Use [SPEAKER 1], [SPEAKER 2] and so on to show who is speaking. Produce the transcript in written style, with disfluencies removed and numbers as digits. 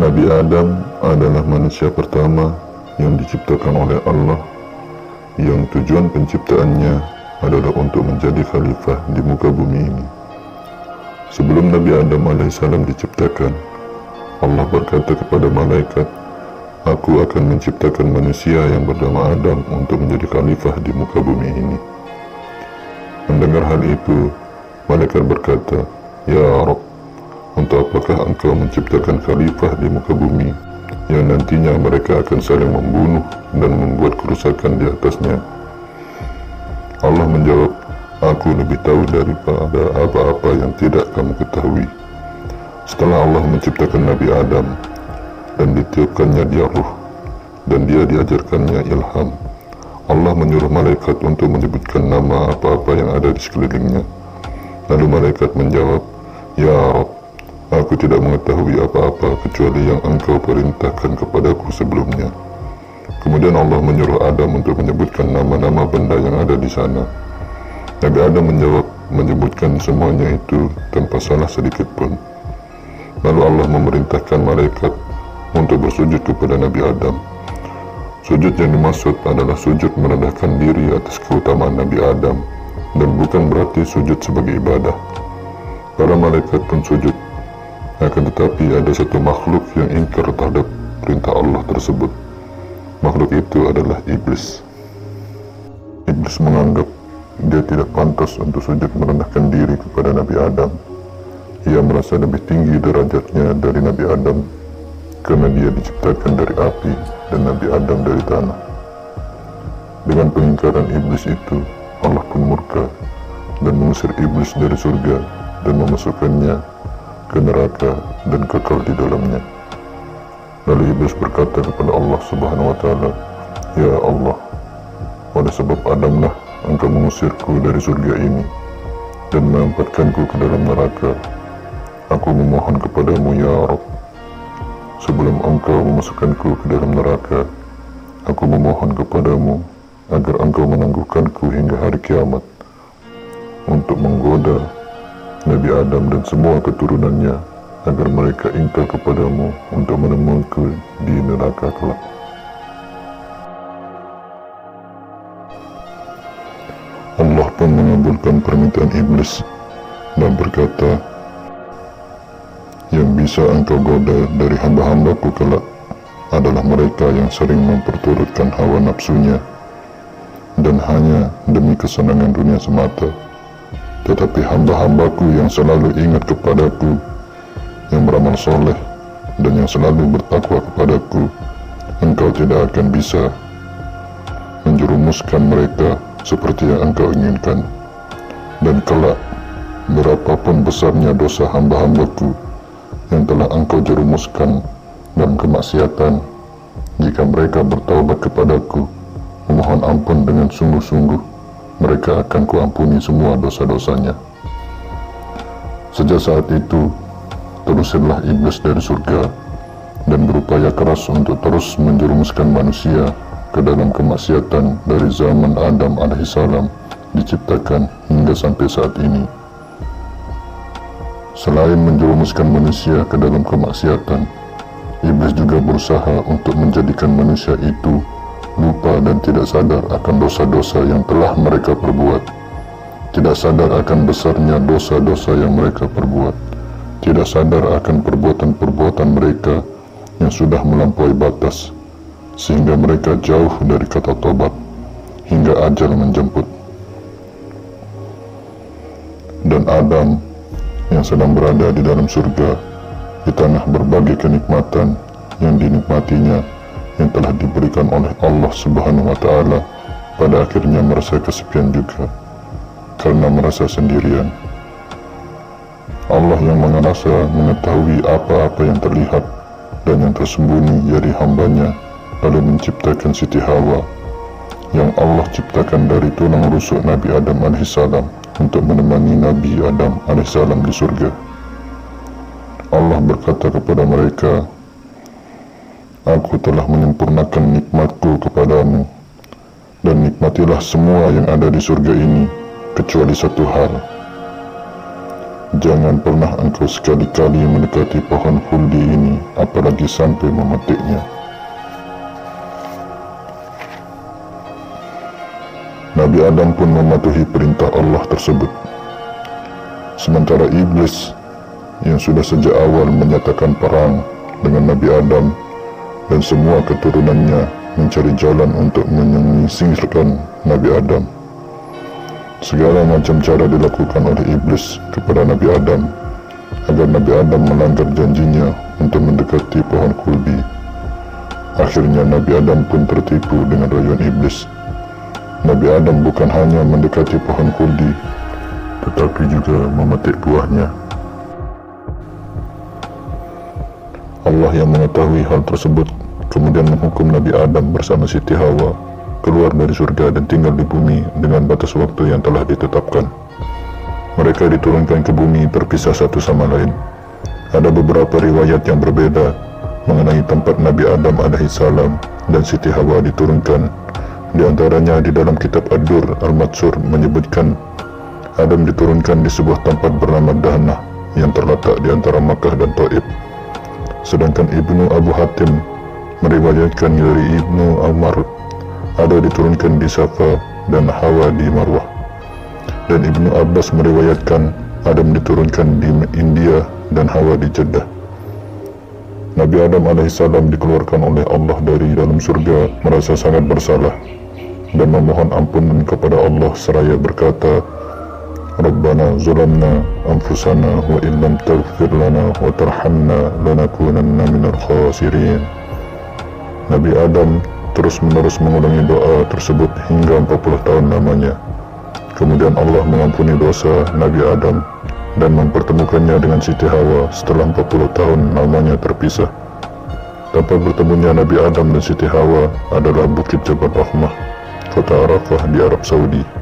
[SPEAKER 1] Nabi Adam adalah manusia pertama yang diciptakan oleh Allah, yang tujuan penciptaannya adalah untuk menjadi khalifah di muka bumi ini. Sebelum Nabi Adam alaihissalam diciptakan, Allah berkata kepada malaikat, "Aku akan menciptakan manusia yang bernama Adam untuk menjadi khalifah di muka bumi ini." Mendengar hal itu, malaikat berkata, "Ya Rabb, untuk apakah engkau menciptakan khalifah di muka bumi yang nantinya mereka akan saling membunuh dan membuat kerusakan di atasnya?" Allah menjawab, "Aku lebih tahu daripada apa-apa yang tidak kamu ketahui." Setelah Allah menciptakan Nabi Adam dan ditiupkannya dia ruh dan dia diajarkannya ilham, Allah menyuruh malaikat untuk menyebutkan nama apa-apa yang ada di sekelilingnya. Lalu malaikat menjawab, "Ya Rabb, aku tidak mengetahui apa-apa kecuali yang engkau perintahkan kepadaku sebelumnya." Kemudian Allah menyuruh Adam untuk menyebutkan nama-nama benda yang ada di sana. Nabi Adam menjawab, menyebutkan semuanya itu tanpa salah sedikit pun. Lalu Allah memerintahkan malaikat untuk bersujud kepada Nabi Adam. Sujud yang dimaksud adalah sujud merendahkan diri atas keutamaan Nabi Adam, dan bukan berarti sujud sebagai ibadah. Para malaikat pun sujud, akan tetapi ada satu makhluk yang ingkar terhadap perintah Allah tersebut. Makhluk itu adalah iblis. Iblis menganggap dia tidak pantas untuk sujud merendahkan diri kepada Nabi Adam. Ia merasa lebih tinggi derajatnya dari Nabi Adam karena dia diciptakan dari api dan Nabi Adam dari tanah. Dengan pengingkaran iblis itu, Allah pun murka dan mengusir iblis dari surga dan memasukkannya ke neraka dan kekal di dalamnya. Lalu iblis berkata kepada Allah Subhanahu wa Ta'ala, "Ya Allah, oleh sebab Adamlah engkau mengusirku dari surga ini dan menempatkanku ke dalam neraka. Aku memohon kepadamu, ya Rabb, sebelum engkau memasukkanku ke dalam neraka, aku memohon kepadamu agar engkau menangguhkanku hingga hari kiamat untuk menggoda Nabi Adam dan semua keturunannya agar mereka ingkar kepadamu untuk menemukanku di neraka kelak." Allah pun mengabulkan permintaan iblis dan berkata, "Yang bisa engkau goda dari hamba-hambaku kelak adalah mereka yang sering memperturutkan hawa nafsunya dan hanya demi kesenangan dunia semata. Tetapi hamba-hambaku yang selalu ingat kepadaku, yang beramal soleh dan yang selalu bertakwa kepadaku, engkau tidak akan bisa menjerumuskan mereka seperti yang engkau inginkan. Dan kelak, berapapun besarnya dosa hamba-hambaku yang telah engkau jerumuskan dalam kemaksiatan, jika mereka bertaubat kepadaku, memohon ampun dengan sungguh-sungguh, mereka akan kuampuni semua dosa-dosanya." Sejak saat itu, terusirlah iblis dari surga dan berupaya keras untuk terus menjerumuskan manusia ke dalam kemaksiatan dari zaman Adam alaihissalam diciptakan hingga sampai saat ini. Selain menjerumuskan manusia ke dalam kemaksiatan, iblis juga berusaha untuk menjadikan manusia itu lupa dan tidak sadar akan dosa-dosa yang telah mereka perbuat, tidak sadar akan besarnya dosa-dosa yang mereka perbuat, tidak sadar akan perbuatan-perbuatan mereka yang sudah melampaui batas, sehingga mereka jauh dari kata tobat hingga ajal menjemput. Dan Adam yang sedang berada di dalam surga di tengah berbagai kenikmatan yang dinikmatinya yang telah diberikan oleh Allah Subhanahu wa Ta'ala, pada akhirnya merasa kesepian juga karena merasa sendirian. Allah yang mengerasa mengetahui apa-apa yang terlihat dan yang tersembunyi dari hambanya, lalu menciptakan Siti Hawa yang Allah ciptakan dari tulang rusuk Nabi Adam alaihissalam untuk menemani Nabi Adam alaihissalam di surga. Allah berkata kepada mereka, "Aku telah menyempurnakan nikmatku kepadamu, dan nikmatilah semua yang ada di surga ini, kecuali satu hal, Jangan pernah engkau sekali-kali mendekati pohon khuldi ini, apalagi sampai memetiknya. Nabi Adam pun mematuhi perintah Allah tersebut. Sementara iblis yang sudah sejak awal menyatakan perang dengan Nabi Adam dan semua keturunannya mencari jalan untuk menyingkirkan Nabi Adam. Segala macam cara dilakukan oleh iblis kepada Nabi Adam agar Nabi Adam melanggar janjinya untuk mendekati pohon khuldi. Akhirnya Nabi Adam pun tertipu dengan rayuan iblis. Nabi Adam bukan hanya mendekati pohon khuldi, tetapi juga memetik buahnya. Allah yang mengetahui hal tersebut kemudian menghukum Nabi Adam bersama Siti Hawa keluar dari surga dan tinggal di bumi dengan batas waktu yang telah ditetapkan. Mereka diturunkan ke bumi terpisah satu sama lain. Ada beberapa riwayat yang berbeda mengenai tempat Nabi Adam alaihissalam dan Siti Hawa diturunkan. Di antaranya di dalam kitab Ad-Dur Al-Mansur menyebutkan Adam diturunkan di sebuah tempat bernama Dahnah yang terletak di antara Makkah dan Taif. Sedangkan Ibnu Abu Hatim meriwayatkan dari Ibnu Umar Adam diturunkan di Safa dan Hawa di Marwah. Dan Ibnu Abbas meriwayatkan Adam diturunkan di India dan Hawa di Jeddah. Nabi Adam alaihissalam dikeluarkan oleh Allah dari dalam surga merasa sangat bersalah dan memohon ampun kepada Allah seraya berkata, Rabbana zulamna anfusana wa illam taghfir lana wa tarhamna lanakunanna minal khasirin. Nabi Adam terus-menerus mengulangi doa tersebut hingga 40 tahun lamanya. Kemudian Allah mengampuni dosa Nabi Adam dan mempertemukannya dengan Siti Hawa setelah 40 tahun lamanya terpisah. Tempat bertemunya Nabi Adam dan Siti Hawa adalah Bukit Jabal Rahmah, kota Arafah di Arab Saudi.